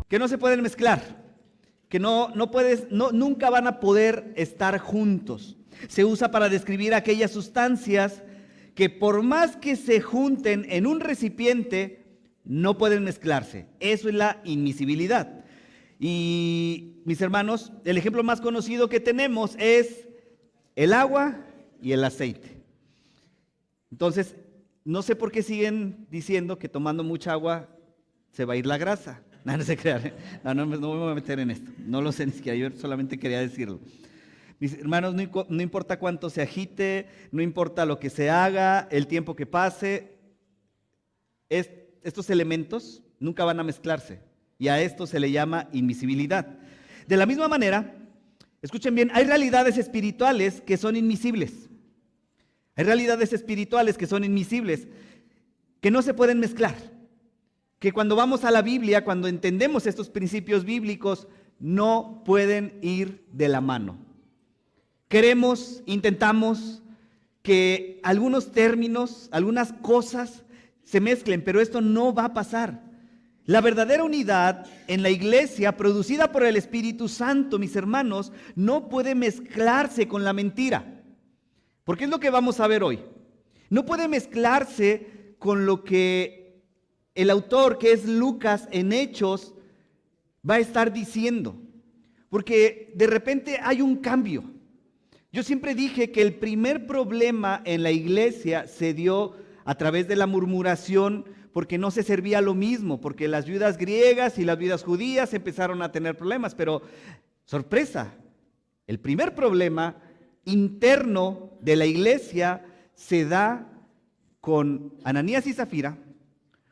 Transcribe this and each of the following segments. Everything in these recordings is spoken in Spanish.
que no se pueden mezclar, que nunca van a poder estar juntos. Se usa para describir aquellas sustancias que por más que se junten en un recipiente, no pueden mezclarse. Eso es la inmiscibilidad. Y mis hermanos, el ejemplo más conocido que tenemos es el agua y el aceite. Entonces, no sé por qué siguen diciendo que tomando mucha agua se va a ir la grasa. No se crean. No me voy a meter en esto. No lo sé ni siquiera, yo solamente quería decirlo. Mis hermanos, no importa cuánto se agite, no importa lo que se haga, el tiempo que pase, estos elementos nunca van a mezclarse. Y a esto se le llama inmiscibilidad. De la misma manera, escuchen bien, hay realidades espirituales que son inmiscibles. Hay realidades espirituales que son inmiscibles, que no se pueden mezclar. Que cuando vamos a la Biblia, cuando entendemos estos principios bíblicos, no pueden ir de la mano. Intentamos que algunos términos, algunas cosas se mezclen, pero esto no va a pasar. La verdadera unidad en la iglesia producida por el Espíritu Santo, mis hermanos, no puede mezclarse con la mentira. Porque es lo que vamos a ver hoy. No puede mezclarse con lo que el autor, que es Lucas en Hechos, va a estar diciendo. Porque de repente hay un cambio. Yo siempre dije que el primer problema en la iglesia se dio a través de la murmuración, porque no se servía lo mismo, porque las viudas griegas y las viudas judías empezaron a tener problemas, pero sorpresa, el primer problema interno de la iglesia se da con Ananías y Zafira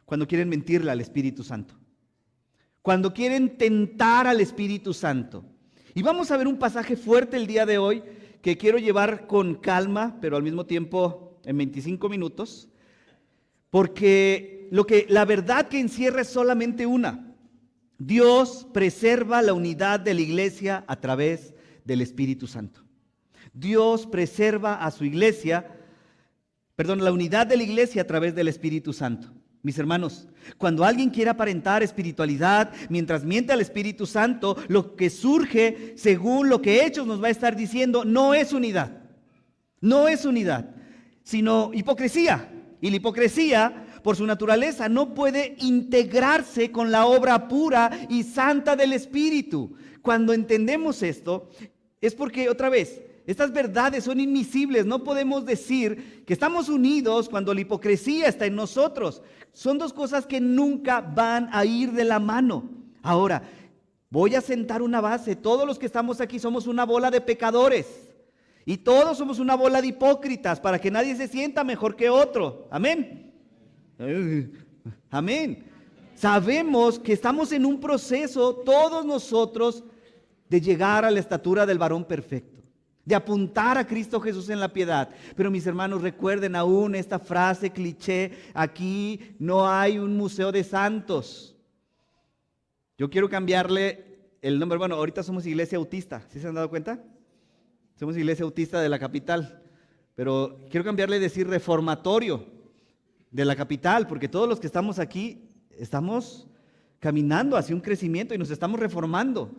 cuando quieren mentirle al Espíritu Santo, cuando quieren tentar al Espíritu Santo. Y vamos a ver un pasaje fuerte el día de hoy que quiero llevar con calma, pero al mismo tiempo en 25 minutos, porque la verdad que encierra es solamente una. Dios preserva la unidad de la iglesia a través del Espíritu Santo. Dios preserva a su iglesia, la unidad de la iglesia a través del Espíritu Santo. Mis hermanos, cuando alguien quiere aparentar espiritualidad mientras miente al Espíritu Santo, lo que surge, según lo que Hechos nos va a estar diciendo, no es unidad. No es unidad, sino hipocresía. Y la hipocresía, por su naturaleza, no puede integrarse con la obra pura y santa del Espíritu. Cuando entendemos esto, es porque, otra vez, estas verdades son inmiscibles. No podemos decir que estamos unidos cuando la hipocresía está en nosotros. Son dos cosas que nunca van a ir de la mano. Ahora, voy a sentar una base. Todos los que estamos aquí somos una bola de pecadores. Y todos somos una bola de hipócritas para que nadie se sienta mejor que otro. Amén. Amén. Sabemos que estamos en un proceso, todos nosotros, de llegar a la estatura del varón perfecto, de apuntar a Cristo Jesús en la piedad. Pero mis hermanos, recuerden aún esta frase cliché: aquí no hay un museo de santos. Yo quiero cambiarle el nombre. Bueno, ahorita somos Iglesia Autista, ¿sí se han dado cuenta? Somos Iglesia Autista de la capital, pero quiero cambiarle y decir Reformatorio de la capital, porque todos los que estamos aquí estamos caminando hacia un crecimiento y nos estamos reformando.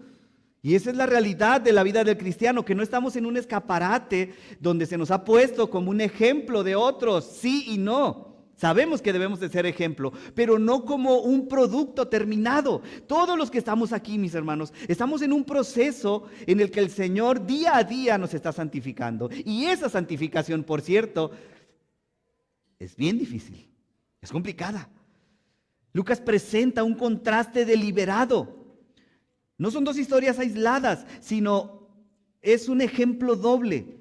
Y esa es la realidad de la vida del cristiano, que no estamos en un escaparate donde se nos ha puesto como un ejemplo de otros, sí y no. Sabemos que debemos de ser ejemplo, pero no como un producto terminado. Todos los que estamos aquí, mis hermanos, estamos en un proceso en el que el Señor día a día nos está santificando. Y esa santificación, por cierto, es bien difícil, es complicada. Lucas presenta un contraste deliberado. No son dos historias aisladas, sino es un ejemplo doble.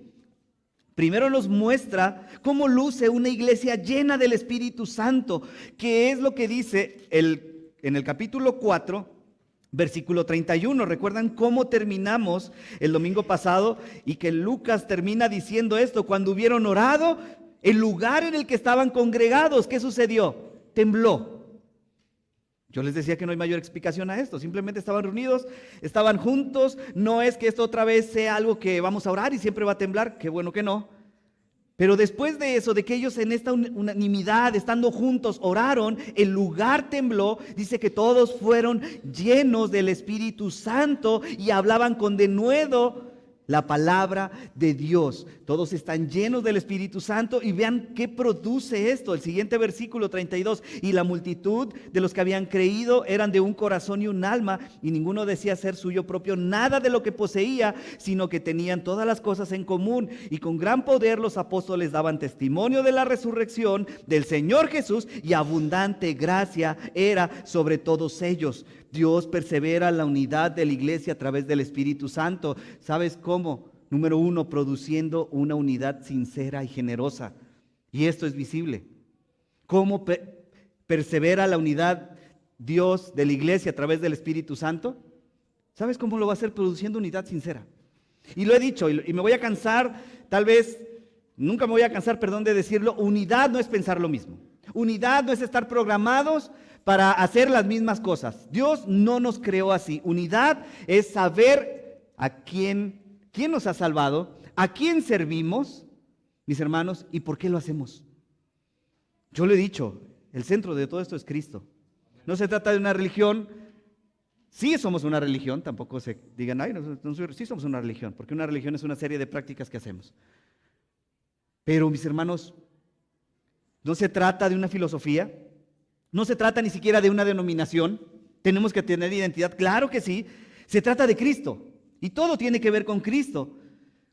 Primero nos muestra cómo luce una iglesia llena del Espíritu Santo, que es lo que dice en el capítulo 4, versículo 31. ¿Recuerdan cómo terminamos el domingo pasado? Y que Lucas termina diciendo esto: cuando hubieron orado, el lugar en el que estaban congregados, ¿qué sucedió? Tembló. Yo les decía que no hay mayor explicación a esto, simplemente estaban reunidos, estaban juntos. No es que esto otra vez sea algo que vamos a orar y siempre va a temblar, qué bueno que no. Pero después de eso, de que ellos en esta unanimidad, estando juntos, oraron, el lugar tembló. Dice que todos fueron llenos del Espíritu Santo y hablaban con denuedo la palabra de Dios. Todos están llenos del Espíritu Santo y vean qué produce esto. El siguiente versículo 32. Y la multitud de los que habían creído eran de un corazón y un alma, y ninguno decía ser suyo propio nada de lo que poseía, sino que tenían todas las cosas en común. Y con gran poder los apóstoles daban testimonio de la resurrección del Señor Jesús, y abundante gracia era sobre todos ellos. Dios persevera en la unidad de la iglesia a través del Espíritu Santo. ¿Sabes cómo? Número 1, produciendo una unidad sincera y generosa. Y esto es visible. ¿Cómo persevera la unidad Dios de la iglesia a través del Espíritu Santo? ¿Sabes cómo lo va a hacer? Produciendo unidad sincera. Y lo he dicho y me voy a cansar, tal vez, nunca me voy a cansar, perdón, de decirlo. Unidad no es pensar lo mismo. Unidad no es estar programados para hacer las mismas cosas. Dios no nos creó así. Unidad es saber a quién nos ha salvado, a quién servimos, mis hermanos, y por qué lo hacemos. Yo lo he dicho, el centro de todo esto es Cristo. No se trata de una religión. Sí somos una religión, tampoco se digan, ay, sí somos una religión, porque una religión es una serie de prácticas que hacemos. Pero, mis hermanos, no se trata de una filosofía. No se trata ni siquiera de una denominación. Tenemos que tener identidad, claro que sí. Se trata de Cristo y todo tiene que ver con Cristo.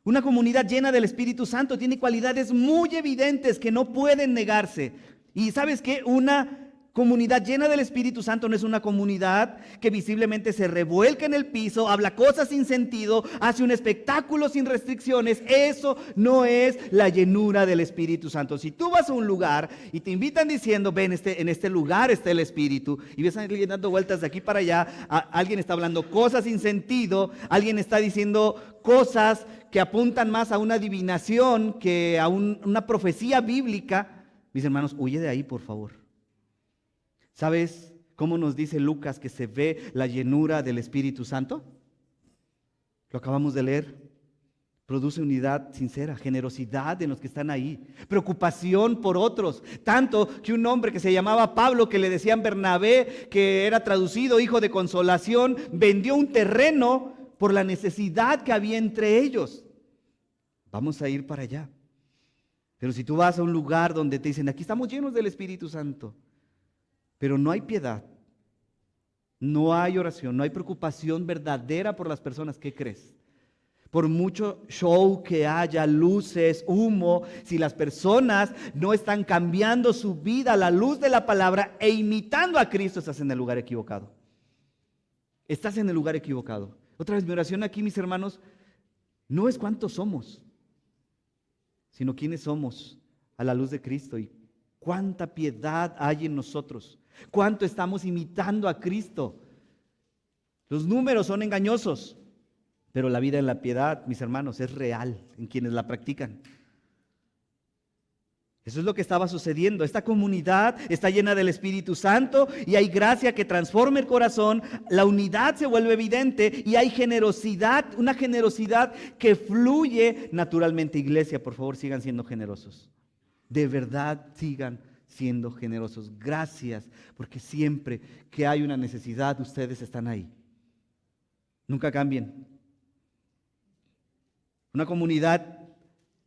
Una comunidad llena del Espíritu Santo tiene cualidades muy evidentes que no pueden negarse. Y ¿sabes qué? Una comunidad llena del Espíritu Santo no es una comunidad que visiblemente se revuelca en el piso, habla cosas sin sentido, hace un espectáculo sin restricciones. Eso no es la llenura del Espíritu Santo. Si tú vas a un lugar y te invitan diciendo, ven, en este lugar está el Espíritu, y ves a alguien dando vueltas de aquí para allá, alguien está hablando cosas sin sentido, alguien está diciendo cosas que apuntan más a una adivinación que a una profecía bíblica, mis hermanos, huye de ahí, por favor. ¿Sabes cómo nos dice Lucas que se ve la llenura del Espíritu Santo? Lo acabamos de leer. Produce unidad sincera, generosidad en los que están ahí, preocupación por otros. Tanto que un hombre que se llamaba Pablo, que le decían Bernabé, que era traducido hijo de consolación, vendió un terreno por la necesidad que había entre ellos. Vamos a ir para allá. Pero si tú vas a un lugar donde te dicen, aquí estamos llenos del Espíritu Santo, pero no hay piedad, no hay oración, no hay preocupación verdadera por las personas, ¿qué crees? Por mucho show que haya, luces, humo, si las personas no están cambiando su vida a la luz de la palabra e imitando a Cristo, estás en el lugar equivocado. Estás en el lugar equivocado. Otra vez, mi oración aquí, mis hermanos, no es cuántos somos, sino quiénes somos a la luz de Cristo y cuánta piedad hay en nosotros. ¿Cuánto estamos imitando a Cristo? Los números son engañosos, pero la vida en la piedad, mis hermanos, es real en quienes la practican. Eso es lo que estaba sucediendo. Esta comunidad está llena del Espíritu Santo y hay gracia que transforma el corazón. La unidad se vuelve evidente y hay generosidad, una generosidad que fluye naturalmente. Iglesia, por favor, sigan siendo generosos. De verdad, sigan siendo generosos. Gracias, porque siempre que hay una necesidad, ustedes están ahí. Nunca cambien. Una comunidad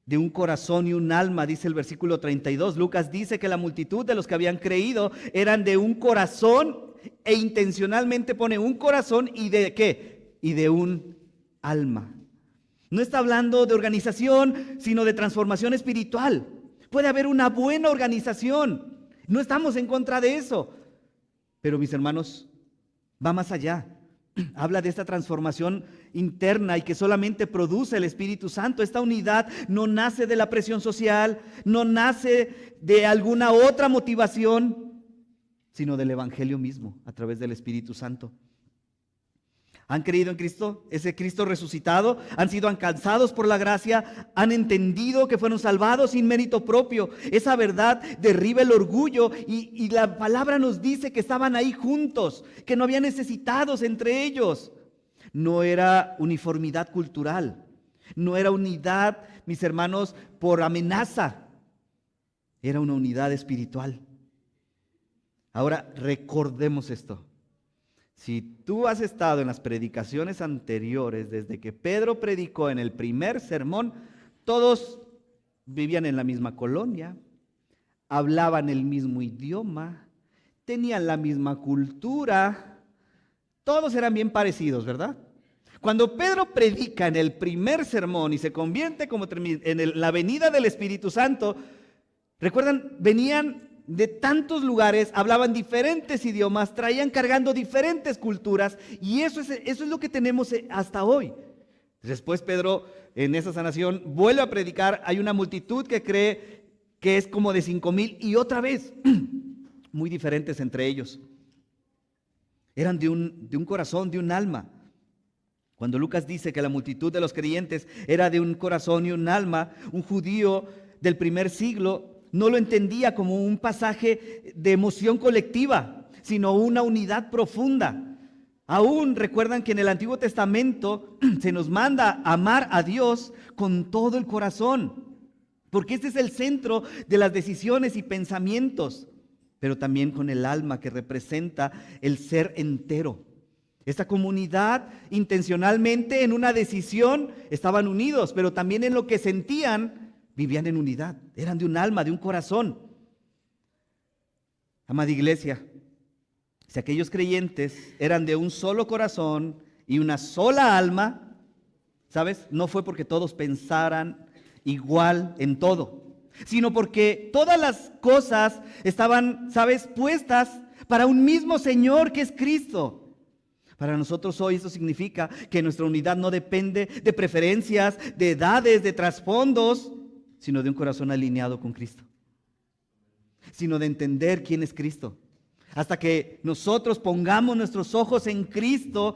de un corazón y un alma, dice el versículo 32. Lucas dice que la multitud de los que habían creído eran de un corazón, e intencionalmente pone un corazón y de ¿qué? Y de un alma. No está hablando de organización, sino de transformación espiritual. Puede haber una buena organización, no estamos en contra de eso, pero mis hermanos, va más allá. Habla de esta transformación interna y que solamente produce el Espíritu Santo. Esta unidad no nace de la presión social, no nace de alguna otra motivación, sino del Evangelio mismo, a través del Espíritu Santo. ¿Han creído en Cristo? Ese Cristo resucitado, han sido alcanzados por la gracia, han entendido que fueron salvados sin mérito propio. Esa verdad derriba el orgullo y la palabra nos dice que estaban ahí juntos, que no había necesitados entre ellos. No era uniformidad cultural, No era unidad, mis hermanos, por amenaza. Era una unidad espiritual. Ahora, recordemos esto. Si tú has estado en las predicaciones anteriores, desde que Pedro predicó en el primer sermón, todos vivían en la misma colonia, hablaban el mismo idioma, tenían la misma cultura, todos eran bien parecidos, ¿verdad? Cuando Pedro predica en el primer sermón y se convierte como en la venida del Espíritu Santo, recuerdan, venían de tantos lugares, hablaban diferentes idiomas, traían cargando diferentes culturas, y eso es lo que tenemos hasta hoy. Después Pedro en esa sanación vuelve a predicar, hay una multitud que cree que es como de 5,000 y otra vez muy diferentes entre ellos. Eran de un corazón, de un alma. Cuando Lucas dice que la multitud de los creyentes era de un corazón y un alma, un judío del primer siglo no lo entendía como un pasaje de emoción colectiva, sino una unidad profunda. Aún recuerdan que en el Antiguo Testamento se nos manda amar a Dios con todo el corazón, porque este es el centro de las decisiones y pensamientos, pero también con el alma que representa el ser entero. Esta comunidad intencionalmente en una decisión estaban unidos, pero también en lo que sentían vivían en unidad, eran de un alma, de un corazón. Amada iglesia, si aquellos creyentes eran de un solo corazón y una sola alma, ¿sabes? No fue porque todos pensaran igual en todo, sino porque todas las cosas estaban, ¿sabes?, puestas para un mismo Señor que es Cristo. Para nosotros hoy eso significa que nuestra unidad no depende de preferencias, de edades, de trasfondos, sino de un corazón alineado con Cristo, sino de entender quién es Cristo. Hasta que nosotros pongamos nuestros ojos en Cristo,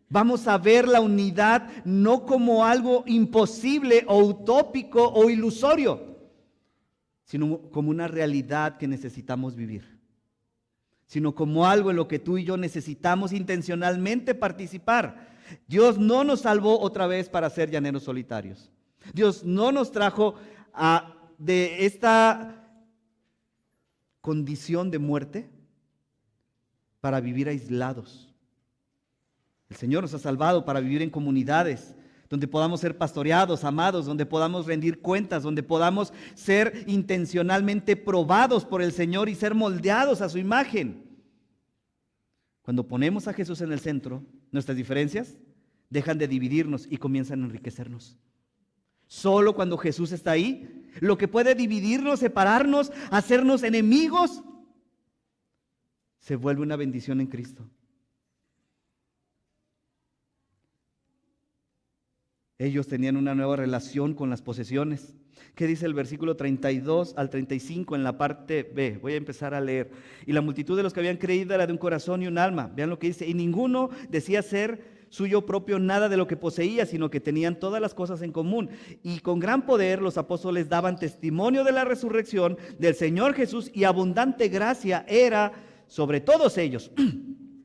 vamos a ver la unidad no como algo imposible o utópico o ilusorio, sino como una realidad que necesitamos vivir, sino como algo en lo que tú y yo necesitamos intencionalmente participar. Dios no nos salvó otra vez para ser llaneros solitarios. Dios no nos trajo de esta condición de muerte para vivir aislados. El Señor nos ha salvado para vivir en comunidades donde podamos ser pastoreados, amados, donde podamos rendir cuentas, donde podamos ser intencionalmente probados por el Señor y ser moldeados a su imagen. Cuando ponemos a Jesús en el centro, nuestras diferencias dejan de dividirnos y comienzan a enriquecernos. Solo cuando Jesús está ahí, lo que puede dividirnos, separarnos, hacernos enemigos, se vuelve una bendición en Cristo. Ellos tenían una nueva relación con las posesiones. ¿Qué dice el versículo 32 al 35 en la parte B? Voy a empezar a leer. Y la multitud de los que habían creído era de un corazón y un alma. Vean lo que dice. Y ninguno decía ser suyo propio nada de lo que poseía, sino que tenían todas las cosas en común. Y con gran poder los apóstoles daban testimonio de la resurrección del Señor Jesús, y abundante gracia era sobre todos ellos.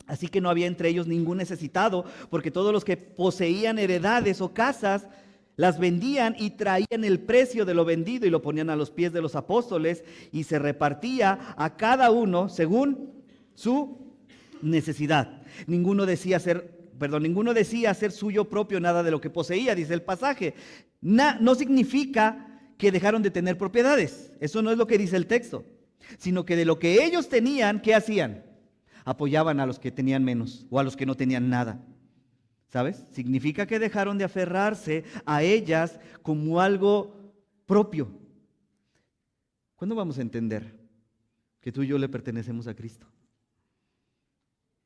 Así que no había entre ellos ningún necesitado, porque todos los que poseían heredades o casas las vendían y traían el precio de lo vendido y lo ponían a los pies de los apóstoles, y se repartía a cada uno según su necesidad. Ninguno decía hacer suyo propio nada de lo que poseía, dice el pasaje. No significa que dejaron de tener propiedades, eso no es lo que dice el texto, sino que de lo que ellos tenían, ¿qué hacían? Apoyaban a los que tenían menos o a los que no tenían nada. ¿Sabes? Significa que dejaron de aferrarse a ellas como algo propio. ¿Cuándo vamos a entender que tú y yo le pertenecemos a Cristo?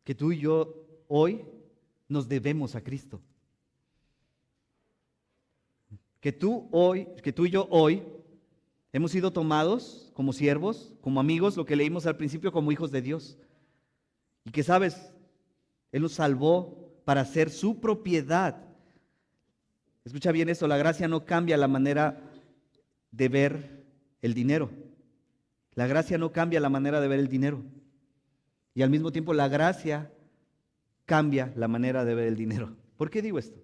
Que tú y yo hoy nos debemos a Cristo. Que tú y yo hoy hemos sido tomados como siervos, como amigos, lo que leímos al principio, como hijos de Dios. Y que, ¿sabes? Él nos salvó para ser su propiedad. Escucha bien esto, la gracia no cambia la manera de ver el dinero. La gracia no cambia la manera de ver el dinero. Y al mismo tiempo la gracia cambia la manera de ver el dinero. ¿Por qué digo esto?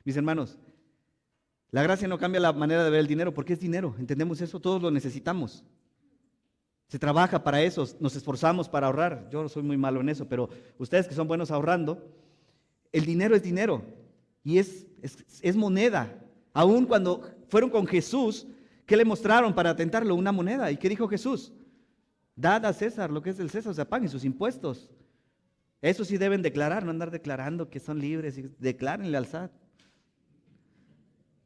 Mis hermanos, La gracia no cambia la manera de ver el dinero, porque es dinero, entendemos eso, todos lo necesitamos. Se trabaja para eso, nos esforzamos para ahorrar. Yo soy muy malo en eso, pero ustedes que son buenos ahorrando, el dinero es dinero y es moneda. Aún cuando fueron con Jesús, ¿qué le mostraron para tentarlo? Una moneda. ¿Y qué dijo Jesús? Dad a César lo que es del César, o sea, paguen sus impuestos. Eso sí deben declarar, no andar declarando que son libres. Declárenle al SAT.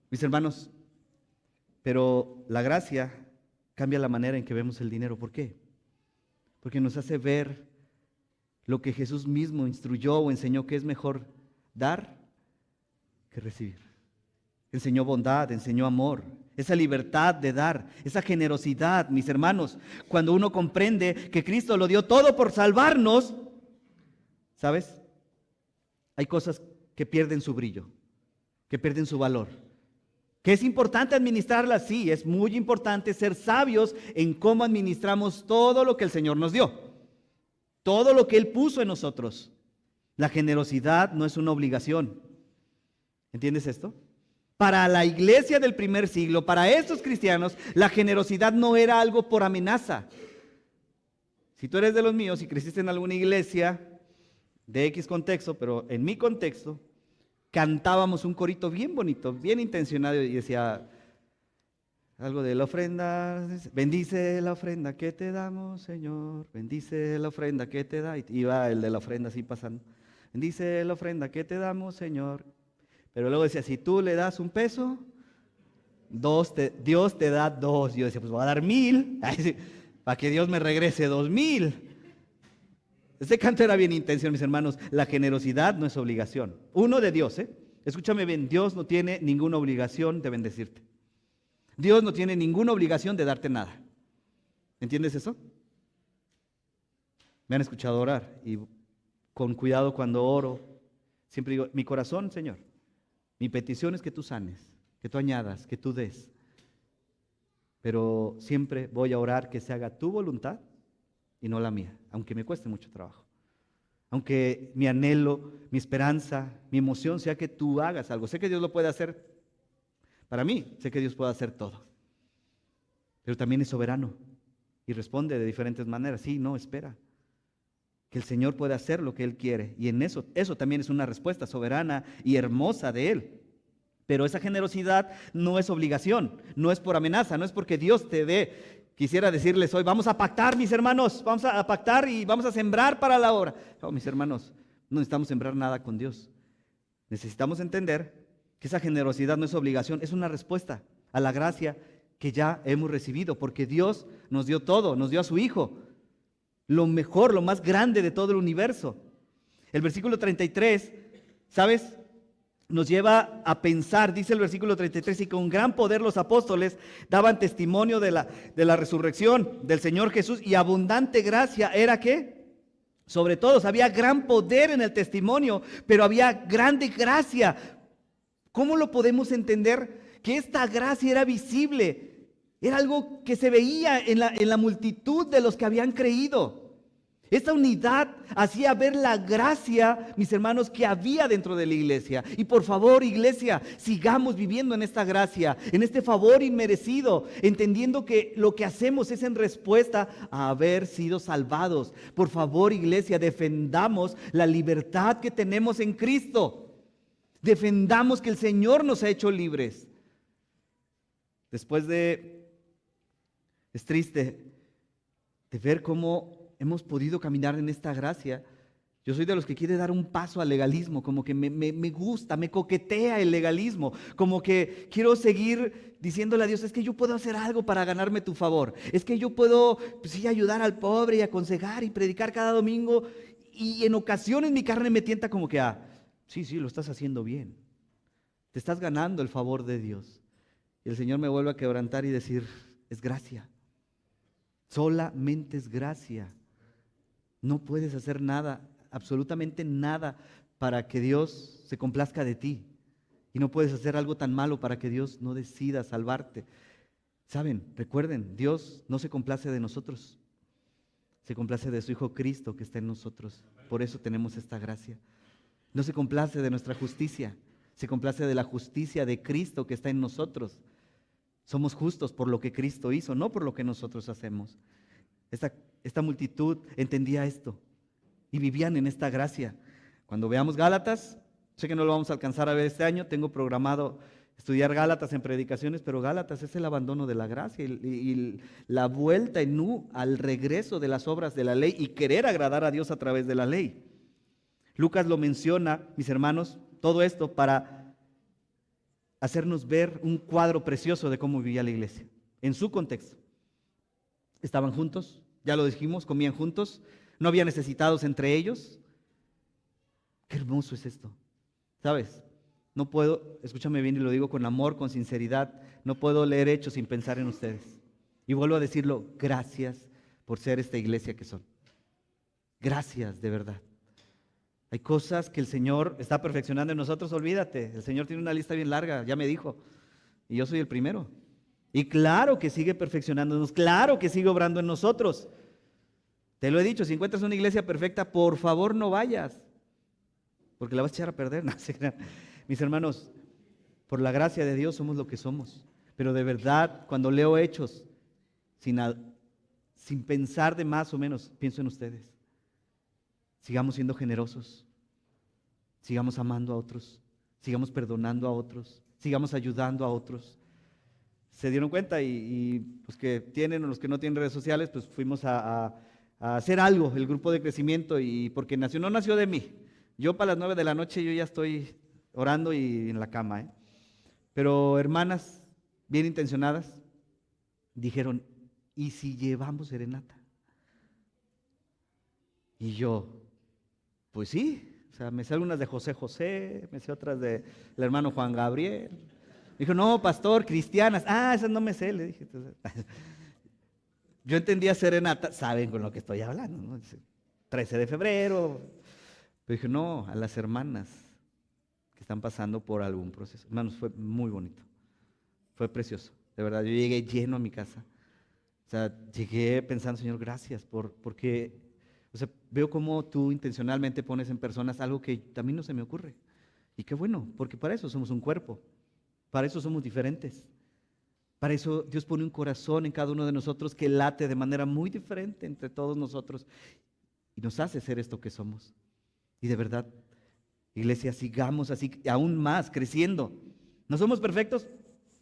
Mis hermanos, pero la gracia cambia la manera en que vemos el dinero. ¿Por qué? Porque nos hace ver lo que Jesús mismo instruyó o enseñó que es mejor dar que recibir. Enseñó bondad, enseñó amor, esa libertad de dar, esa generosidad, mis hermanos. Cuando uno comprende que Cristo lo dio todo por salvarnos, ¿sabes? Hay cosas que pierden su brillo, que pierden su valor. ¿Que es importante administrarlas? Sí, es muy importante ser sabios en cómo administramos todo lo que el Señor nos dio, todo lo que Él puso en nosotros. La generosidad no es una obligación. ¿Entiendes esto? Para la iglesia del primer siglo, para estos cristianos, la generosidad no era algo por amenaza. Si tú eres de los míos y creciste en alguna iglesia de X contexto, pero en mi contexto, cantábamos un corito bien bonito, bien intencionado y decía algo de la ofrenda. Bendice la ofrenda que te damos, Señor. Bendice la ofrenda que te da. Y iba el de la ofrenda así pasando. Bendice la ofrenda que te damos, Señor. Pero luego decía, si tú le das $1, Dios te da 2. Yo decía, pues voy a dar 1,000 para que Dios me regrese 2,000. Ese canto era bien intenso, mis hermanos. La generosidad no es obligación. Uno de Dios, Escúchame bien, Dios no tiene ninguna obligación de bendecirte. Dios no tiene ninguna obligación de darte nada. ¿Entiendes eso? Me han escuchado orar y con cuidado cuando oro, siempre digo, mi corazón, Señor, mi petición es que tú sanes, que tú añadas, que tú des. Pero siempre voy a orar que se haga tu voluntad y no la mía, aunque me cueste mucho trabajo. Aunque mi anhelo, mi esperanza, mi emoción sea que tú hagas algo. Sé que Dios lo puede hacer para mí, sé que Dios puede hacer todo. Pero también es soberano y responde de diferentes maneras. Sí, no, espera. Que el Señor puede hacer lo que Él quiere. Y en eso también es una respuesta soberana y hermosa de Él. Pero esa generosidad no es obligación, no es por amenaza, no es porque Dios te dé. Quisiera decirles hoy, vamos a pactar, mis hermanos, vamos a pactar y vamos a sembrar para la obra. No, mis hermanos, no necesitamos sembrar nada con Dios. Necesitamos entender que esa generosidad no es obligación, es una respuesta a la gracia que ya hemos recibido, porque Dios nos dio todo, nos dio a su Hijo, lo mejor, lo más grande de todo el universo. El versículo 33, ¿sabes?, nos lleva a pensar, dice el versículo 33, y con gran poder los apóstoles daban testimonio de la resurrección del Señor Jesús, y abundante gracia era ¿qué? Sobre todos. Había gran poder en el testimonio, pero había grande gracia. ¿Cómo lo podemos entender? Que esta gracia era visible, era algo que se veía en la multitud de los que habían creído. Esta unidad hacía ver la gracia, mis hermanos, que había dentro de la iglesia. Y por favor, iglesia, sigamos viviendo en esta gracia, en este favor inmerecido, entendiendo que lo que hacemos es en respuesta a haber sido salvados. Por favor, iglesia, defendamos la libertad que tenemos en Cristo. Defendamos que el Señor nos ha hecho libres. Es triste de ver cómo hemos podido caminar en esta gracia. Yo soy de los que quiere dar un paso al legalismo, como que me gusta, me coquetea el legalismo, como que quiero seguir diciéndole a Dios, es que yo puedo hacer algo para ganarme tu favor, es que yo puedo, pues sí, ayudar al pobre y aconsejar y predicar cada domingo, y en ocasiones mi carne me tienta como que sí, lo estás haciendo bien, te estás ganando el favor de Dios. Y el Señor me vuelve a quebrantar y decir, es gracia, solamente es gracia. No puedes hacer nada, absolutamente nada, para que Dios se complazca de ti. Y no puedes hacer algo tan malo para que Dios no decida salvarte. Saben, recuerden, Dios no se complace de nosotros. Se complace de su Hijo Cristo que está en nosotros. Por eso tenemos esta gracia. No se complace de nuestra justicia. se complace de la justicia de Cristo que está en nosotros. Somos justos por lo que Cristo hizo, no por lo que nosotros hacemos. Esta multitud entendía esto y vivían en esta gracia. Cuando veamos Gálatas, sé que no lo vamos a alcanzar a ver este año, tengo programado estudiar Gálatas en predicaciones, pero Gálatas es el abandono de la gracia y la vuelta en U al regreso de las obras de la ley y querer agradar a Dios a través de la ley. Lucas lo menciona, mis hermanos, todo esto para hacernos ver un cuadro precioso de cómo vivía la iglesia, en su contexto. Estaban juntos, ya lo dijimos, comían juntos, no había necesitados entre ellos. Qué hermoso es esto, ¿sabes? No puedo, escúchame bien y lo digo con amor, con sinceridad, no puedo leer Hechos sin pensar en ustedes. Y vuelvo a decirlo, gracias por ser esta iglesia que son. Gracias, de verdad. Hay cosas que el Señor está perfeccionando en nosotros, olvídate. El Señor tiene una lista bien larga, ya me dijo. Y yo soy el primero. Y claro que sigue perfeccionándonos, claro que sigue obrando en nosotros. Te lo he dicho, si encuentras una iglesia perfecta, por favor no vayas, porque la vas a echar a perder. No, mis hermanos, por la gracia de Dios somos lo que somos. Pero de verdad, cuando leo Hechos, sin pensar de más o menos, pienso en ustedes. Sigamos siendo generosos, sigamos amando a otros, sigamos perdonando a otros, sigamos ayudando a otros. Se dieron cuenta y los que tienen o los que no tienen redes sociales, pues fuimos a hacer algo, el grupo de crecimiento, y porque no nació de mí. Yo para las 9 de la noche yo ya estoy orando y en la cama, Pero hermanas bien intencionadas dijeron, ¿y si llevamos serenata? Y yo, pues sí, o sea, me sé algunas de José José, me sé otras del hermano Juan Gabriel. Dijo, no, pastor, cristianas. Ah, esas no me sé, le dije. Yo entendía serenata, saben con lo que estoy hablando, ¿no? 13 de febrero. Pero dije, no, a las hermanas que están pasando por algún proceso. Hermanos, fue muy bonito, fue precioso. De verdad, yo llegué lleno a mi casa. O sea, llegué pensando, Señor, gracias porque, o sea, veo cómo tú intencionalmente pones en personas algo que a mí no se me ocurre. Y qué bueno, porque para eso somos un cuerpo, para eso somos diferentes. Para eso Dios pone un corazón en cada uno de nosotros que late de manera muy diferente entre todos nosotros y nos hace ser esto que somos. Y de verdad, iglesia, sigamos así, aún más, creciendo. ¿No somos perfectos?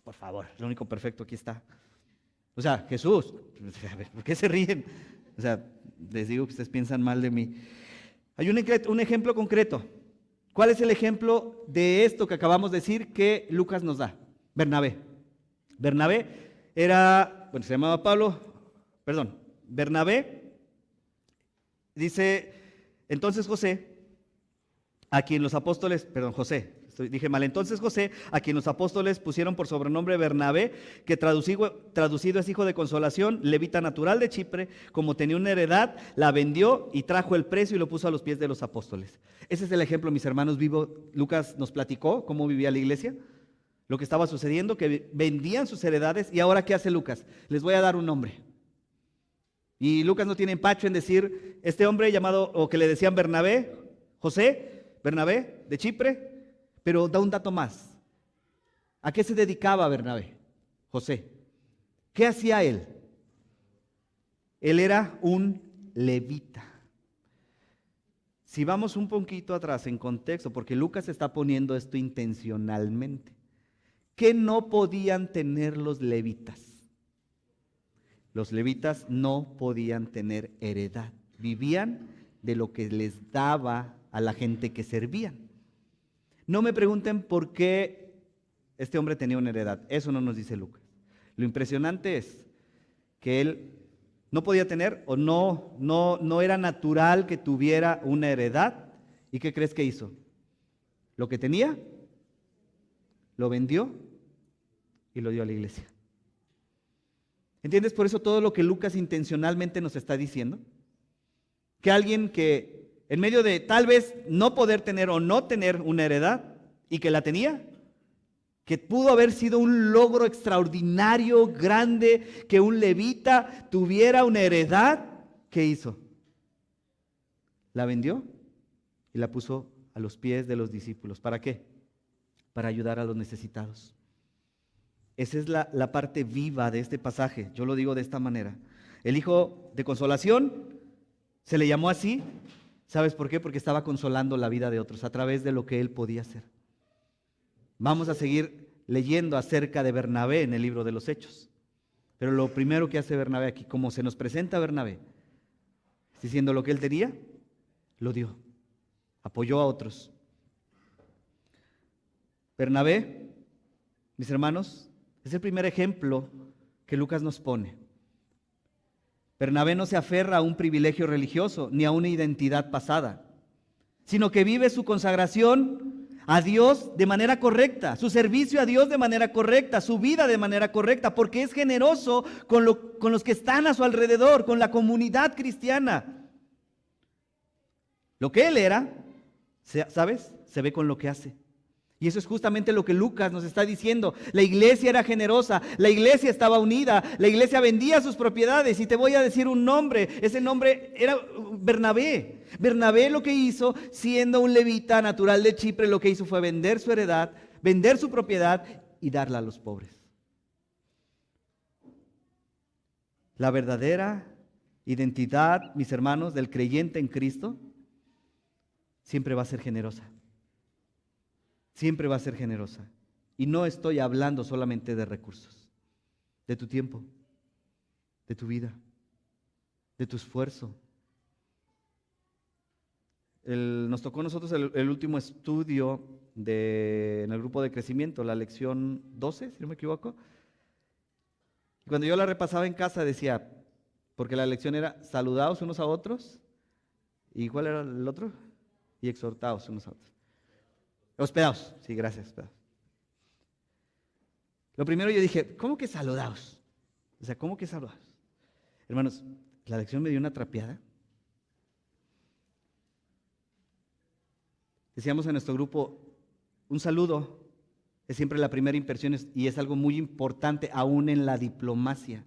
Por favor, el único perfecto aquí está. O sea, Jesús. ¿Por qué se ríen? O sea, les digo que ustedes piensan mal de mí. Hay un ejemplo concreto. ¿Cuál es el ejemplo de esto que acabamos de decir que Lucas nos da? Bernabé. Bernabé era, bueno, se llamaba Bernabé dice, entonces José, a quien los apóstoles, entonces José, a quien los apóstoles pusieron por sobrenombre Bernabé, que traducido es hijo de consolación, levita natural de Chipre, como tenía una heredad, la vendió y trajo el precio y lo puso a los pies de los apóstoles. Ese es el ejemplo, mis hermanos, vivo. Lucas nos platicó cómo vivía la iglesia, lo que estaba sucediendo, que vendían sus heredades. Y ahora, ¿qué hace Lucas? Les voy a dar un nombre. Y Lucas no tiene empacho en decir, este hombre llamado, o que le decían Bernabé, Bernabé de Chipre, pero da un dato más. ¿A qué se dedicaba Bernabé? José. ¿Qué hacía él? Él era un levita. Si vamos un poquito atrás en contexto, porque Lucas está poniendo esto intencionalmente. ¿Qué no podían tener los levitas? Los levitas no podían tener heredad. Vivían de lo que les daba a la gente que servían. No me pregunten por qué este hombre tenía una heredad. Eso no nos dice Lucas. Lo impresionante es que él no podía tener o no era natural que tuviera una heredad. ¿Y qué crees que hizo? Lo que tenía, lo vendió y lo dio a la iglesia. ¿Entiendes? Por eso todo lo que Lucas intencionalmente nos está diciendo, que alguien que en medio de tal vez no poder tener o no tener una heredad y que la tenía, que pudo haber sido un logro extraordinario, grande, que un levita tuviera una heredad, ¿qué hizo? La vendió y la puso a los pies de los discípulos. ¿Para qué? para ayudar a los necesitados. Esa es la parte viva de este pasaje. Yo lo digo de esta manera. El hijo de consolación se le llamó así. ¿Sabes por qué? Porque estaba consolando la vida de otros a través de lo que él podía hacer. Vamos a seguir leyendo acerca de Bernabé en el libro de los Hechos. Pero lo primero que hace Bernabé aquí, como se nos presenta Bernabé, diciendo lo que él tenía, lo dio. Apoyó a otros. Bernabé, mis hermanos, es el primer ejemplo que Lucas nos pone. Bernabé no se aferra a un privilegio religioso ni a una identidad pasada, sino que vive su consagración a Dios de manera correcta, su servicio a Dios de manera correcta, su vida de manera correcta, porque es generoso con los que están a su alrededor, con la comunidad cristiana. Lo que él era, ¿sabes? Se ve con lo que hace. Y eso es justamente lo que Lucas nos está diciendo. La iglesia era generosa, la iglesia estaba unida, la iglesia vendía sus propiedades. Y te voy a decir un nombre, ese nombre era Bernabé. Bernabé lo que hizo, siendo un levita natural de Chipre, lo que hizo fue vender su heredad, vender su propiedad y darla a los pobres. La verdadera identidad, mis hermanos, del creyente en Cristo, siempre va a ser generosa. Siempre va a ser generosa. Y no estoy hablando solamente de recursos, de tu tiempo, de tu vida, de tu esfuerzo. Nos tocó a nosotros el último estudio en el grupo de crecimiento, la lección 12, si no me equivoco. Y cuando yo la repasaba en casa decía, porque la lección era saludaos unos a otros, ¿y cuál era el otro? Y exhortaos unos a otros. Hospedaos, sí, gracias, hospedaos. Lo primero yo dije, ¿cómo que saludaos? O sea, ¿cómo que saludaos? Hermanos, la lección me dio una trapeada. Decíamos en nuestro grupo, un saludo es siempre la primera impresión y es algo muy importante aún en la diplomacia,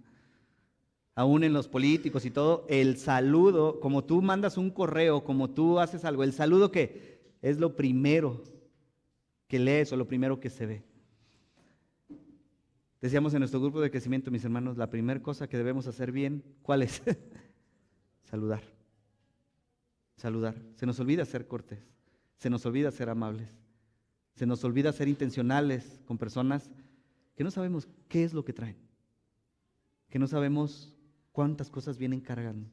aún en los políticos y todo. El saludo, como tú mandas un correo, como tú haces algo, el saludo que es lo primero que lees o lo primero que se ve. Decíamos en nuestro grupo de crecimiento, mis hermanos, la primera cosa que debemos hacer bien, ¿cuál es? Saludar. Saludar. Se nos olvida ser cortés, se nos olvida ser amables, se nos olvida ser intencionales con personas que no sabemos qué es lo que traen, que no sabemos cuántas cosas vienen cargando.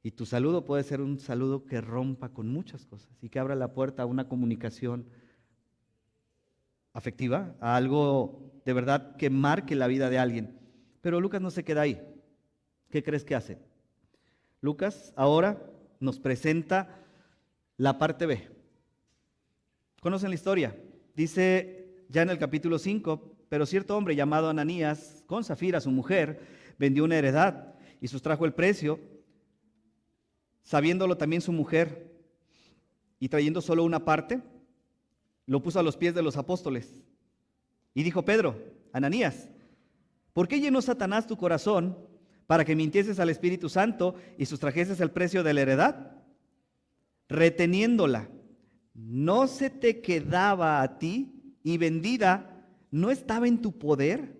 Y tu saludo puede ser un saludo que rompa con muchas cosas y que abra la puerta a una comunicación afectiva, a algo de verdad que marque la vida de alguien. Pero Lucas no se queda ahí. ¿Qué crees que hace? Lucas ahora nos presenta la parte B. ¿Conocen la historia? Dice ya en el capítulo 5, pero cierto hombre llamado Ananías, con Zafira, su mujer, vendió una heredad y sustrajo el precio, sabiéndolo también su mujer, y trayendo solo una parte, lo puso a los pies de los apóstoles. Y dijo Pedro, Ananías, ¿por qué llenó Satanás tu corazón para que mintieses al Espíritu Santo y sustrajeses el precio de la heredad? Reteniéndola, ¿no se te quedaba a ti y vendida no estaba en tu poder?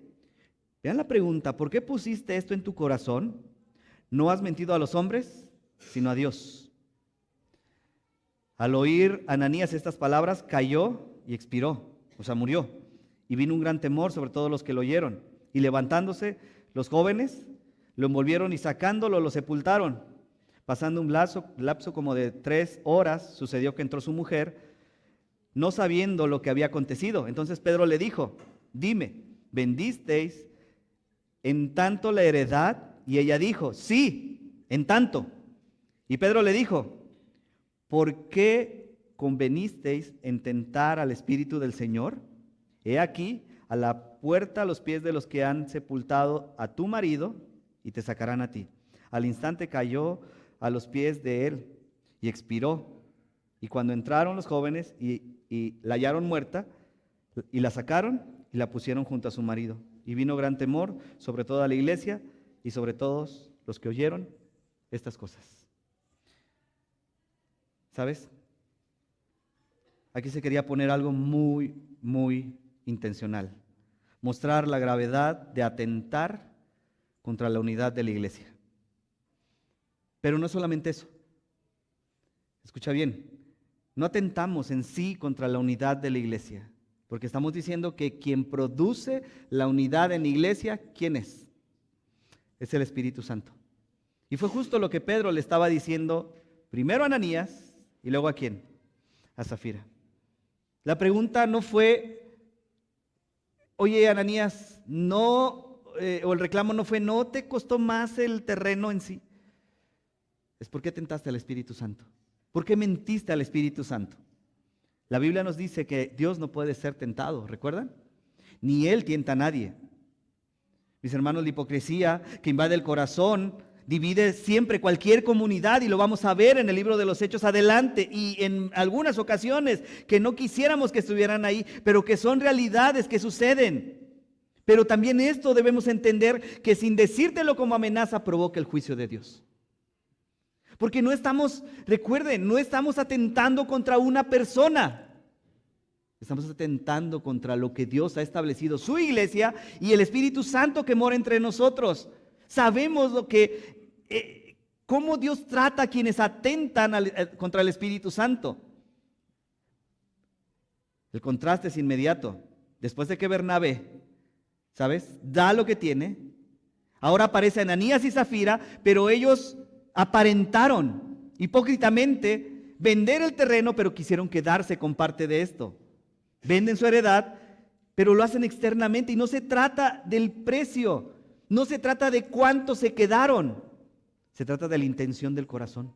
Vean la pregunta, ¿por qué pusiste esto en tu corazón? ¿No has mentido a los hombres, sino a Dios? Al oír Ananías estas palabras, cayó y expiró, o sea, murió. Y vino un gran temor sobre todos los que lo oyeron. Y levantándose los jóvenes, lo envolvieron y sacándolo lo sepultaron. Pasando un lapso como de 3 horas, sucedió que entró su mujer, no sabiendo lo que había acontecido. Entonces Pedro le dijo, dime, ¿vendisteis en tanto la heredad? Y ella dijo, sí, en tanto. Y Pedro le dijo, ¿por qué convenisteis en tentar al Espíritu del Señor? He aquí, a la puerta a los pies de los que han sepultado a tu marido, y te sacarán a ti. Al instante cayó a los pies de él y expiró. Y cuando entraron los jóvenes y la hallaron muerta, y la sacaron y la pusieron junto a su marido. Y vino gran temor sobre toda la iglesia y sobre todos los que oyeron estas cosas. ¿Sabes? aquí se quería poner algo muy, muy intencional. Mostrar la gravedad de atentar contra la unidad de la iglesia. Pero no solamente eso. Escucha bien, no atentamos en sí contra la unidad de la iglesia, porque estamos diciendo que quien produce la unidad en la iglesia, ¿quién es? Es el Espíritu Santo. Y fue justo lo que Pedro le estaba diciendo primero a Ananías y luego ¿a quién? A Zafira. La pregunta no fue, oye Ananías, o el reclamo no fue, ¿no te costó más el terreno en sí? Es ¿por qué tentaste al Espíritu Santo? ¿Por qué mentiste al Espíritu Santo? La Biblia nos dice que Dios no puede ser tentado, ¿recuerdan? Ni Él tienta a nadie. Mis hermanos, la hipocresía que invade el corazón divide siempre cualquier comunidad, y lo vamos a ver en el libro de los Hechos adelante, y en algunas ocasiones que no quisiéramos que estuvieran ahí, pero que son realidades que suceden. Pero también esto debemos entender, que sin decírtelo como amenaza provoca el juicio de Dios. Porque no estamos, recuerden, no estamos atentando contra una persona. Estamos atentando contra lo que Dios ha establecido, su iglesia y el Espíritu Santo que mora entre nosotros. Sabemos cómo Dios trata a quienes atentan contra el Espíritu Santo. El contraste es inmediato. Después de que Bernabé, ¿sabes?, da lo que tiene, ahora aparece Ananías y Zafira, pero ellos aparentaron hipócritamente vender el terreno, pero quisieron quedarse con parte de esto. Venden su heredad, pero lo hacen externamente, y no se trata del precio, no se trata de cuánto se quedaron, se trata de la intención del corazón.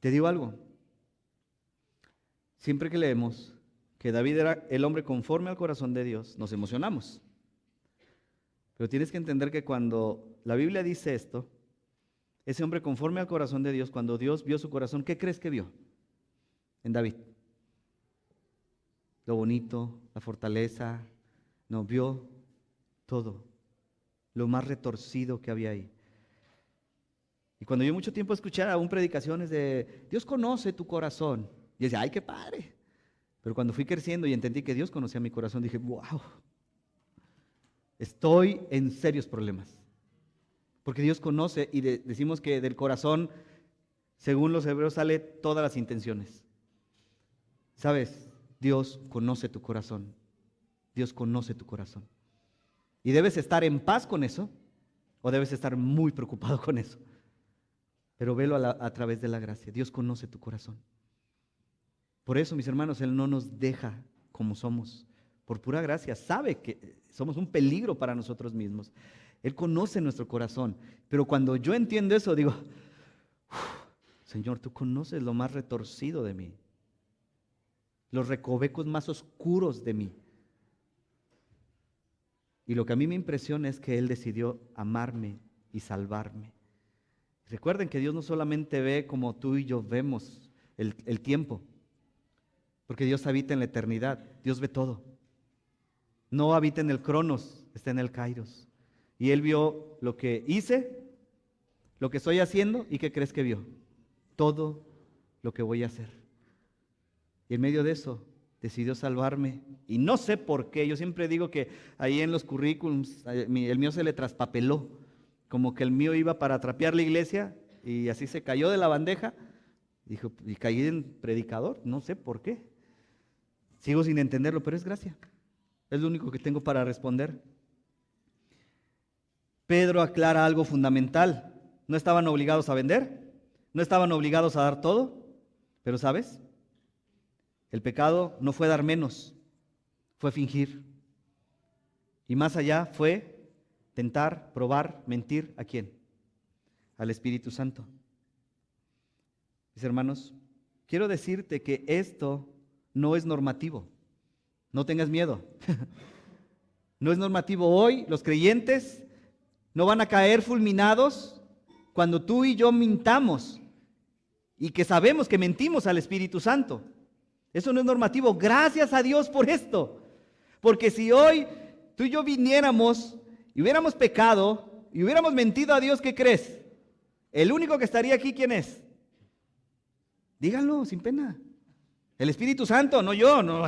Te digo algo, siempre que leemos que David era el hombre conforme al corazón de Dios, nos emocionamos. Pero tienes que entender que cuando la Biblia dice esto, ese hombre conforme al corazón de Dios, cuando Dios vio su corazón, ¿qué crees que vio en David? Lo bonito, la fortaleza, no, vio todo, lo más retorcido que había ahí. Y cuando yo mucho tiempo escuchaba aún predicaciones de Dios conoce tu corazón, y decía, ay, qué padre. Pero cuando fui creciendo y entendí que Dios conocía mi corazón, dije, wow, estoy en serios problemas. Porque Dios conoce, y decimos que del corazón, según los hebreos, sale todas las intenciones. ¿Sabes? Dios conoce tu corazón. Dios conoce tu corazón. Y debes estar en paz con eso, o debes estar muy preocupado con eso. Pero velo a través de la gracia. Dios conoce tu corazón. Por eso, mis hermanos, Él no nos deja como somos. Por pura gracia, sabe que somos un peligro para nosotros mismos. Él conoce nuestro corazón. Pero cuando yo entiendo eso, digo, Señor, tú conoces lo más retorcido de mí, los recovecos más oscuros de mí. Y lo que a mí me impresiona es que Él decidió amarme y salvarme. Recuerden que Dios no solamente ve como tú y yo vemos el tiempo, porque Dios habita en la eternidad. Dios ve todo. No habita en el cronos, está en el kairos. Y Él vio lo que hice, lo que estoy haciendo, y ¿qué crees que vio? Todo lo que voy a hacer. Y en medio de eso decidió salvarme. Y no sé por qué. Yo siempre digo que ahí en los currículums el mío se le traspapeló. Como que el mío iba para trapear la iglesia y así se cayó de la bandeja. Dijo, y caí en predicador. No sé por qué. Sigo sin entenderlo, pero es gracia. Es lo único que tengo para responder. Pedro aclara algo fundamental. No estaban obligados a vender. No estaban obligados a dar todo. Pero ¿sabes? El pecado no fue dar menos, fue fingir. Y más allá fue tentar, probar, mentir. ¿A quién? Al Espíritu Santo. Mis hermanos, quiero decirte que esto no es normativo. No tengas miedo. No es normativo. Hoy los creyentes no van a caer fulminados cuando tú y yo mintamos y que sabemos que mentimos al Espíritu Santo. Eso no es normativo. Gracias a Dios por esto. Porque si hoy tú y yo viniéramos y hubiéramos pecado y hubiéramos mentido a Dios, ¿qué crees? El único que estaría aquí, ¿quién es? Díganlo sin pena. El Espíritu Santo, no yo, no.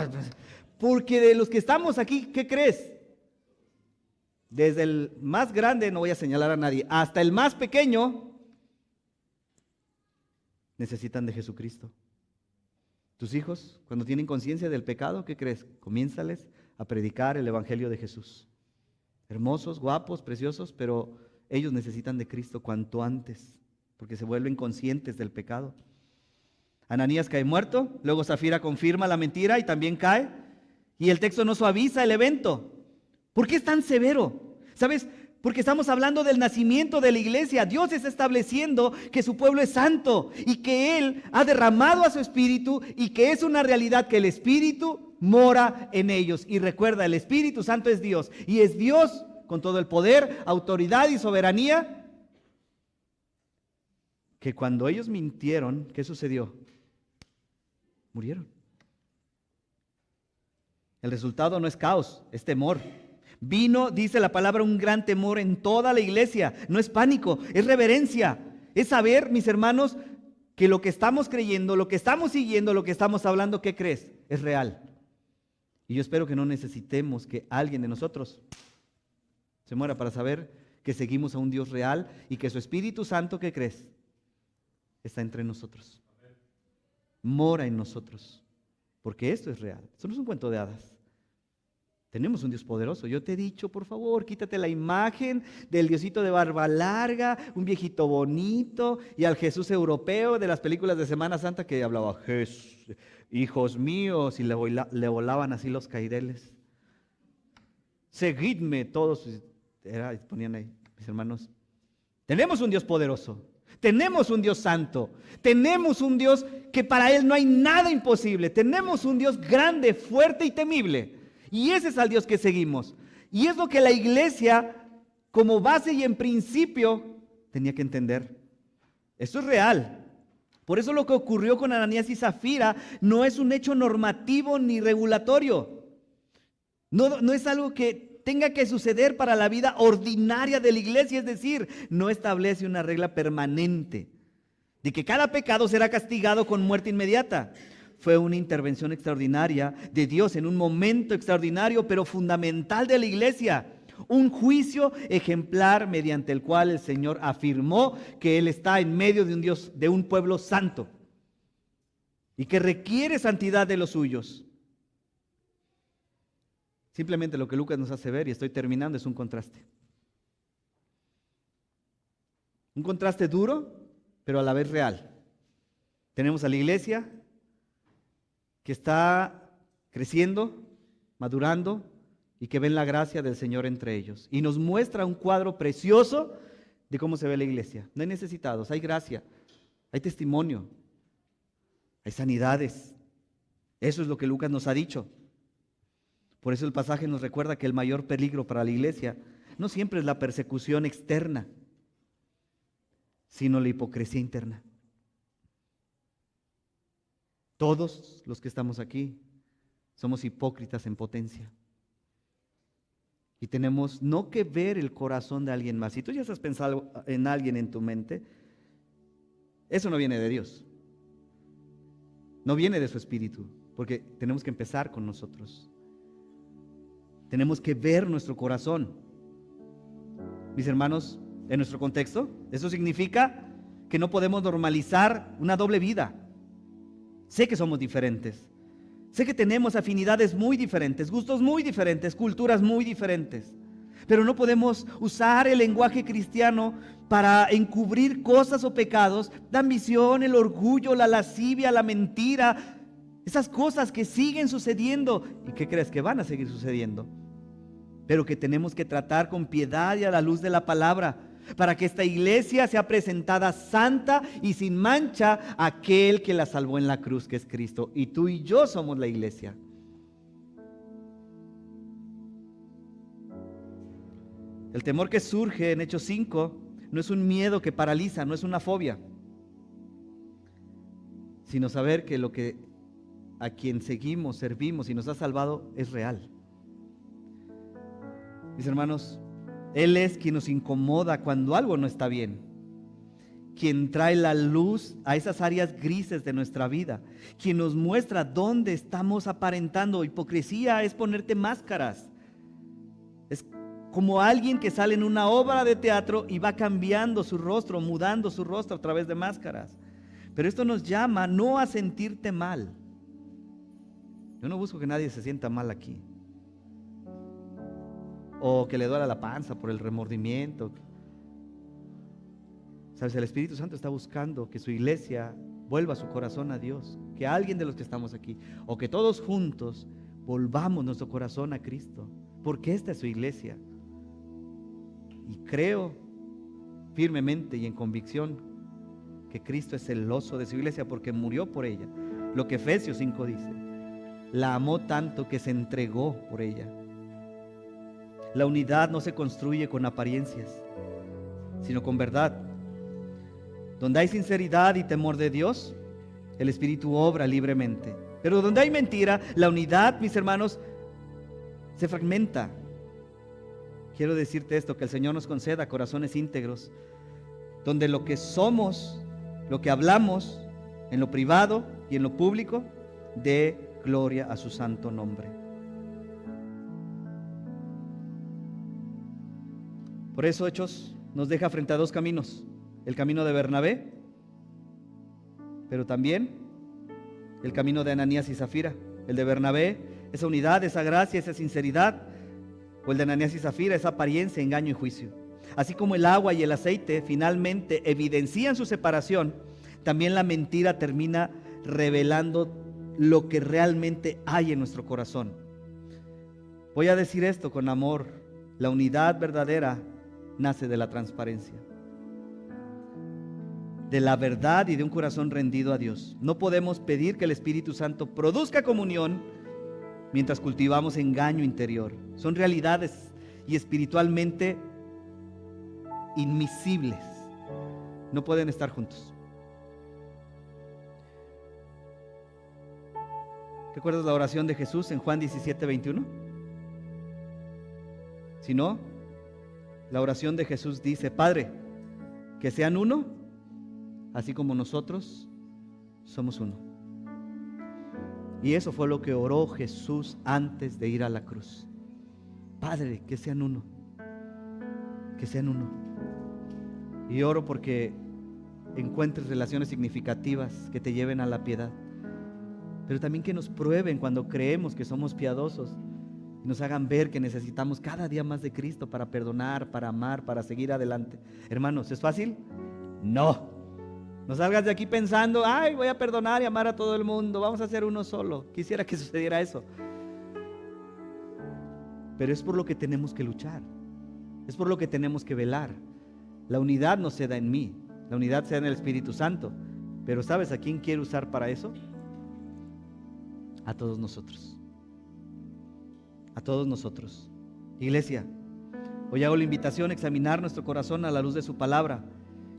Porque de los que estamos aquí, ¿qué crees? Desde el más grande, no voy a señalar a nadie, hasta el más pequeño, necesitan de Jesucristo. Tus hijos, cuando tienen conciencia del pecado, ¿qué crees? Comiénzales a predicar el Evangelio de Jesús. Hermosos, guapos, preciosos, pero ellos necesitan de Cristo cuanto antes, porque se vuelven conscientes del pecado. Ananías cae muerto, luego Zafira confirma la mentira y también cae, y el texto no suaviza el evento. ¿Por qué es tan severo? ¿Sabes? Porque estamos hablando del nacimiento de la iglesia. Dios está estableciendo que su pueblo es santo y que Él ha derramado a su Espíritu y que es una realidad que el Espíritu mora en ellos. Y recuerda, el Espíritu Santo es Dios y es Dios con todo el poder, autoridad y soberanía. Que cuando ellos mintieron, ¿qué sucedió? Murieron. El resultado no es caos, es temor. Vino, dice la palabra, un gran temor en toda la iglesia. No es pánico, es reverencia. Es saber, mis hermanos, que lo que estamos creyendo, lo que estamos siguiendo, lo que estamos hablando, ¿qué crees? Es real. Y yo espero que no necesitemos que alguien de nosotros se muera para saber que seguimos a un Dios real y que su Espíritu Santo, ¿qué crees? Está entre nosotros. Mora en nosotros. Porque esto es real. Esto no es un cuento de hadas. Tenemos un Dios poderoso. Yo te he dicho, por favor, quítate la imagen del Diosito de barba larga, un viejito bonito, y al Jesús europeo de las películas de Semana Santa que hablaba, Jesús, hijos míos, y le volaban así los caireles. Seguidme todos. Ponían ahí, mis hermanos. Tenemos un Dios poderoso. Tenemos un Dios santo. Tenemos un Dios que para Él no hay nada imposible. Tenemos un Dios grande, fuerte y temible. Y ese es el Dios que seguimos. Y es lo que la iglesia, como base y en principio, tenía que entender. Esto es real. Por eso lo que ocurrió con Ananías y Zafira no es un hecho normativo ni regulatorio. No es algo que tenga que suceder para la vida ordinaria de la iglesia. Es decir, no establece una regla permanente de que cada pecado será castigado con muerte inmediata. Fue una intervención extraordinaria de Dios en un momento extraordinario, pero fundamental de la iglesia. Un juicio ejemplar mediante el cual el Señor afirmó que Él está en medio de un Dios, de un pueblo santo y que requiere santidad de los suyos. Simplemente lo que Lucas nos hace ver, y estoy terminando, es un contraste. Un contraste duro, pero a la vez real. Tenemos a la iglesia que está creciendo, madurando y que ven la gracia del Señor entre ellos. Y nos muestra un cuadro precioso de cómo se ve la iglesia. No hay necesitados, hay gracia, hay testimonio, hay sanidades. Eso es lo que Lucas nos ha dicho. Por eso el pasaje nos recuerda que el mayor peligro para la iglesia no siempre es la persecución externa, sino la hipocresía interna. Todos los que estamos aquí somos hipócritas en potencia. Y tenemos no que ver el corazón de alguien más. Si tú ya has pensado en alguien en tu mente, eso no viene de Dios. No viene de su espíritu, porque tenemos que empezar con nosotros. Tenemos que ver nuestro corazón. Mis hermanos, en nuestro contexto, eso significa que no podemos normalizar una doble vida. Sé que somos diferentes. Sé que tenemos afinidades muy diferentes, gustos muy diferentes, culturas muy diferentes. Pero no podemos usar el lenguaje cristiano para encubrir cosas o pecados, la ambición, el orgullo, la lascivia, la mentira, esas cosas que siguen sucediendo y que crees que van a seguir sucediendo, pero que tenemos que tratar con piedad y a la luz de la palabra, para que esta iglesia sea presentada santa y sin mancha a aquel que la salvó en la cruz, que es Cristo. Y tú y yo somos la iglesia. El temor que surge en Hechos 5 no es un miedo que paraliza, no es una fobia, sino saber que lo que a quien seguimos, servimos y nos ha salvado es real. Mis hermanos, Él es quien nos incomoda cuando algo no está bien. quien trae la luz a esas áreas grises de nuestra vida, quien nos muestra dónde estamos aparentando. Hipocresía es ponerte máscaras. Es como alguien que sale en una obra de teatro y va cambiando su rostro, mudando su rostro a través de máscaras. Pero esto nos llama no a sentirte mal. Yo no busco que nadie se sienta mal aquí, o que le duela la panza por el remordimiento. Sabes, el Espíritu Santo está buscando que su iglesia vuelva su corazón a Dios, que alguien de los que estamos aquí, o que todos juntos volvamos nuestro corazón a Cristo, porque esta es su iglesia. Y creo firmemente y en convicción que Cristo es celoso de su iglesia porque murió por ella. Lo que Efesios 5 dice, la amó tanto que se entregó por ella. La unidad no se construye con apariencias, sino con verdad. Donde hay sinceridad y temor de Dios, el Espíritu obra libremente. Pero donde hay mentira, la unidad, mis hermanos, se fragmenta. Quiero decirte esto, que el Señor nos conceda corazones íntegros, donde lo que somos, lo que hablamos, en lo privado y en lo público, dé gloria a su santo nombre. Por eso Hechos nos deja frente a dos caminos: el camino de Bernabé, pero también el camino de Ananías y Zafira. El de Bernabé, esa unidad, esa gracia, esa sinceridad; o el de Ananías y Zafira, esa apariencia, engaño y juicio. Así como el agua y el aceite finalmente evidencian su separación, también la mentira termina revelando lo que realmente hay en nuestro corazón. Voy a decir esto con amor: la unidad verdadera nace de la transparencia, de la verdad y de un corazón rendido a Dios. No podemos pedir que el Espíritu Santo produzca comunión mientras cultivamos engaño interior. Son realidades y espiritualmente inmiscibles. No pueden estar juntos. ¿Recuerdas la oración de Jesús en Juan 17:21? Si no, la oración de Jesús dice: Padre, que sean uno, así como nosotros somos uno. Y eso fue lo que oró Jesús antes de ir a la cruz. Padre, que sean uno, que sean uno. Y oro porque encuentres relaciones significativas que te lleven a la piedad, pero también que nos prueben cuando creemos que somos piadosos y nos hagan ver que necesitamos cada día más de Cristo para perdonar, para amar, para seguir adelante. Hermanos, ¿es fácil? No. No salgas de aquí pensando: ay, voy a perdonar y amar a todo el mundo, vamos a ser uno solo. Quisiera que sucediera eso. Pero es por lo que tenemos que luchar, es por lo que tenemos que velar. La unidad no se da en mí, la unidad se da en el Espíritu Santo. Pero ¿sabes a quién quiere usar para eso? A todos nosotros. A todos nosotros. Iglesia, hoy hago la invitación a examinar nuestro corazón a la luz de su palabra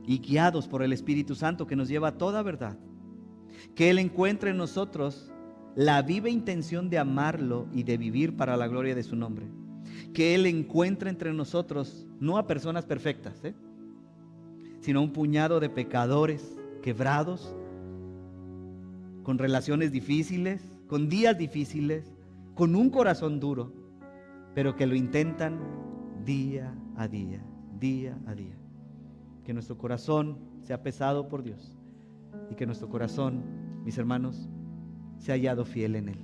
y guiados por el Espíritu Santo que nos lleva a toda verdad. Que Él encuentre en nosotros la viva intención de amarlo y de vivir para la gloria de su nombre. Que Él encuentre entre nosotros no a personas perfectas, sino a un puñado de pecadores quebrados, con relaciones difíciles, con días difíciles, con un corazón duro, pero que lo intentan día a día, día a día. Que nuestro corazón sea pesado por Dios y que nuestro corazón, mis hermanos, sea hallado fiel en Él.